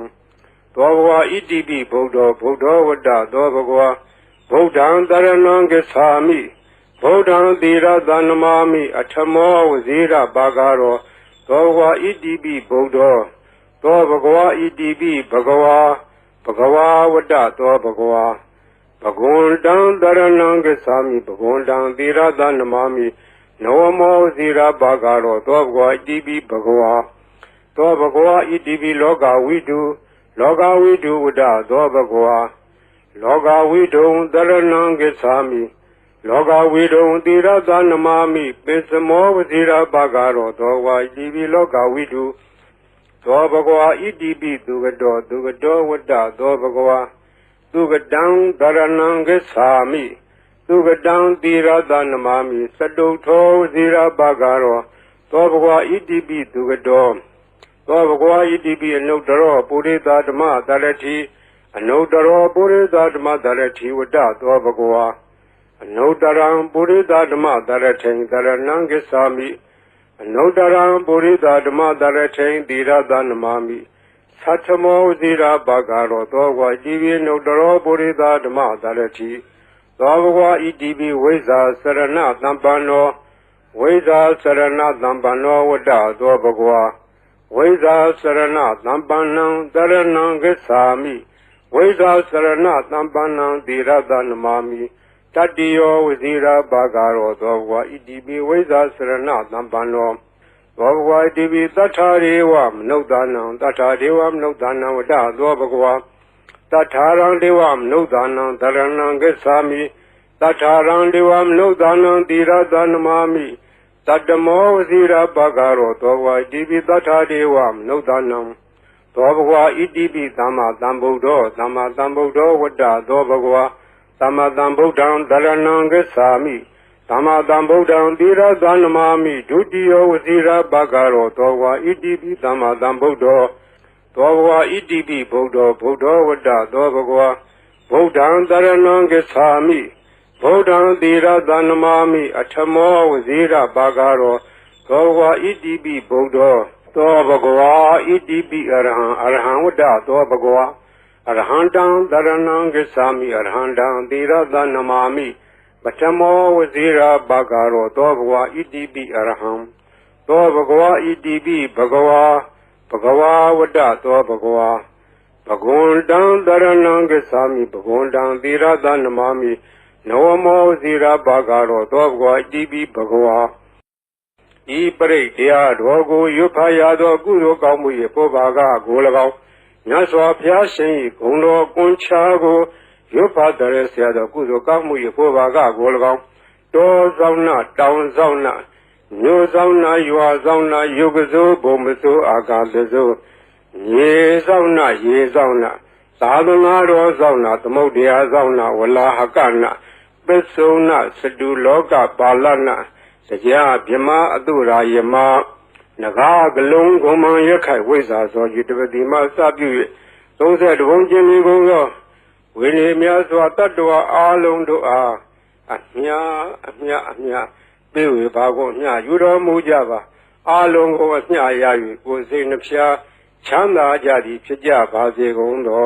သောဘဂဝါဣတိပိဗုဒ္ဓဝတ္တသောဘဂဝါဗုဒ္ဓံတရဏံဂစ္ဆာမိဗုဒ္ဓံသီရသနမာမိအထမောဝဇိရာဘာဂရောသောဘဂဝါဣတိပိဗုဒ္ဓသောဘဂဝါဣတိပိဘဂဝါဝတ္တသောဘဂဝါဘဂဝန္တံတရဏံဂစ္ဆာမိဘဂဝန္တံသီရသနမာမိနဝမောဇိရာဘာဂရောသောဘဂဝါဣတိပိဘဂဝါသောဘဂဝါဣတိပိလောကဝိတုဝတ္တသောဘဂဝါလောကဝိတုံတရဏံဂစ္ဆာမိလောကဝိတုံသီရသနမာမိပိစမောဝဇိရာဘာဂရောသောဘဂဝါဣတိပိလောကဝိတုသောဘဂဝါဣတိပိသူကတောဝတ္တသောဘဂဝါသူကတံတရဏံဂစ္ဆာမိသူကတံသီရသနမာမိစတုထောဝဇိရာဘာဂရောသောဘဂဝါဣတိပိသူကတောသောဘဂဝါဣတိပိအနုတ္တရောပုရိသဓမ္မတရတိအနုတ္တရောပုရိသဓမ္မတရတိဝတ္တသောဘဂဝါအနုတ္တရံပုရိသဓမ္မတရထိန်တရဏံဂစ္ဆာမိအနုတ္တရံပုရိသဓမ္မတရထိန်သီရသနမာမိသတ္ထမောဝဇိရာဘာဂရောသောဘဂဝါဣတိပိအနုတ္တရောပုရိသဓမ္မတရတိသောဘဂဝါဣတိပိဝိဇာစရဏသံပန္နောဝိဇာစရဏသံပန္နောဝတ္တသောဘဂဝါဝိဇာစရဏသံပန္နံတရဏံဂစ္ဆာမိဝိဇာစရဏသံပန္နံသီရသနမာမိတတ္တိယောဝဇိရာဘာဂရောသောဘဂဝါဣတိပိဝိဇာစရဏသံပန္နောသောဘဂဝါဣတိပိသတ္ထာရေဝမနုဿာနံသတ္ထာဒေဝမနုဿာနံဝတ္တသောဘဂဝါသတ္ထာရံဒေဝမနုဿာနံတရဏံဂစ္ဆာမိသတ္ထာရံဒေဝမနုဿာနံသီရသနမာမိတတ္တမောဝဇိရာဘာဂရောသောဘဂဝါဣတိပိသတ္ထာဒေဝမနုဿာနံသောဘဂဝါဣတိပိသမ္မာသမ္ဗုဒ္ဓောဝတ္တသောဘဂဝါသမ္မာသမ္ဗုဒ္ဓံတရဏံဂစ္ဆာမိသမ္မာသမ္ဗုဒ္ဓံသီရသနမာမိဒုတိယောဝဇိရာဘာဂရောသောဘဂဝါဣတိပိသမ္မာသမ္ဗုဒ္ဓောသောဘဂဝါဣတိပိဗုဒ္ဓောဝတ္တသောဘဂဝါဗုဒ္ဓံတရဏံဂစ္ဆာမိဗုဒ္ဓံသီရသနမာမိအထမောဝဇိရာဘာဂရောသောဘဂဝါဣတိပိဗုဒ္ဓောသောဘဂဝါဣတိပိအရဟံဝတ္တသောဘဂဝါအရဟံတံတရဏံဂစ္ဆာမိအရဟံတံသီရသနမာမိပထမောဝဇိရာဘာဂရောသောဘဂဝါဣတိပိအရဟံသောဘဂဝါဣတိပိဘဂဝါဝတ္တသောဘဂဝါဘဂဝန္တံတရဏံဂစ္ဆာမိဘဂဝန္တံသီရသနမာမိနဝမောဝဇိရာဘာဂရောသောဘဂဝါဣတိပိဘဂဝါဤပရိတ်တရားတော်ကိုရွတ်ဖတ်ရသောကုသိုလ်ကောင်းမှု၏ပုဗ္ဗာကကို၎င်းမြတ်စွာဘုရားရှင်၏ဂုဏ်တော်ကွန်ချာကိုရွတ်ဖတ်တဲ့ဆရာတော်ကုသိုလ်ကောင်းမှု၏ပုဗ္ဗာကကို၎င်းတောဆောင်နာတောင်ဆောင်နာမြို့ဆောင်နာရွာဆောင်နာယုတ်ကစိုးဘုံမစိုးအာကာသစိုးရေဆောင်နာရေဆောင်နာသာသနာတော်ဆောင်နာသမုဒ္ဒရာဆောင်နာဝလာဟကနာပစ္စုံနာစတုလောကပါဠနာတရားမြမအတုရာယမနဂါကလုံးဂုံမံရခိုင်ဝိဇ္ဇာသောယတပတိမစပြု၍30ဘုံကျင်းလေးကုန်သော ဝိနည်းများစွာတတ္တဝါအားလုံးတို့အားအမြပေးဝေပါကုန်အမြယူတော်မူကြပါအားလုံးကိုအမြရ၍ကိုယ်စိတ်နှဖျားချမ်းသာကြသည်ဖြစ်ကြပါစေကုန်သော